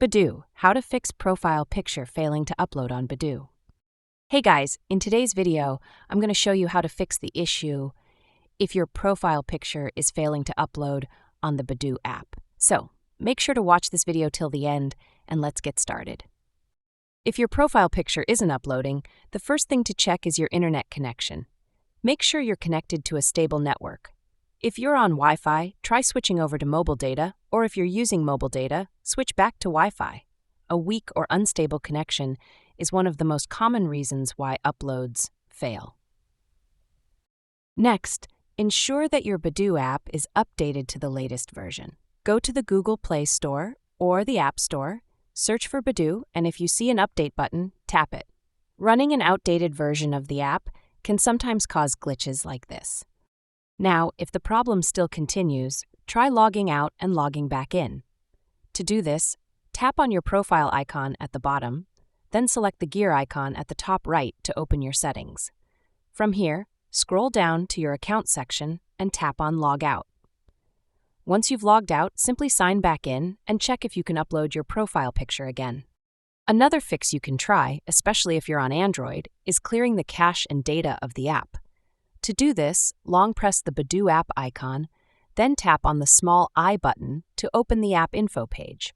Badoo, how to fix profile picture failing to upload on Badoo. Hey guys, in today's video, I'm going to show you how to fix the issue if your profile picture is failing to upload on the Badoo app. So, make sure to watch this video till the end, and let's get started. If your profile picture isn't uploading, the first thing to check is your internet connection. Make sure you're connected to a stable network. If you're on Wi-Fi, try switching over to mobile data, or if you're using mobile data, switch back to Wi-Fi. A weak or unstable connection is one of the most common reasons why uploads fail. Next, ensure that your Badoo app is updated to the latest version. Go to the Google Play Store or the App Store, search for Badoo, and if you see an update button, tap it. Running an outdated version of the app can sometimes cause glitches like this. Now, if the problem still continues, try logging out and logging back in. To do this, tap on your profile icon at the bottom, then select the gear icon at the top right to open your settings. From here, scroll down to your account section and tap on Log Out. Once you've logged out, simply sign back in and check if you can upload your profile picture again. Another fix you can try, especially if you're on Android, is clearing the cache and data of the app. To do this, long press the Badoo app icon, then tap on the small I button to open the app info page.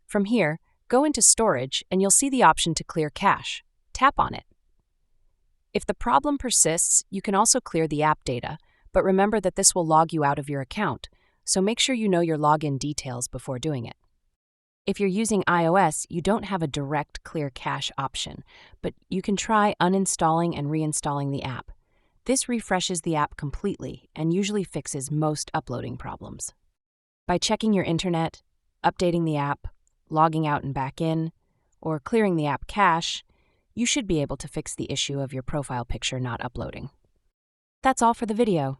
From here, go into Storage and you'll see the option to clear cache. Tap on it. If the problem persists, you can also clear the app data, but remember that this will log you out of your account, so make sure you know your login details before doing it. If you're using iOS, you don't have a direct clear cache option, but you can try uninstalling and reinstalling the app. This refreshes the app completely and usually fixes most uploading problems. By checking your internet, updating the app, logging out and back in, or clearing the app cache, you should be able to fix the issue of your profile picture not uploading. That's all for the video.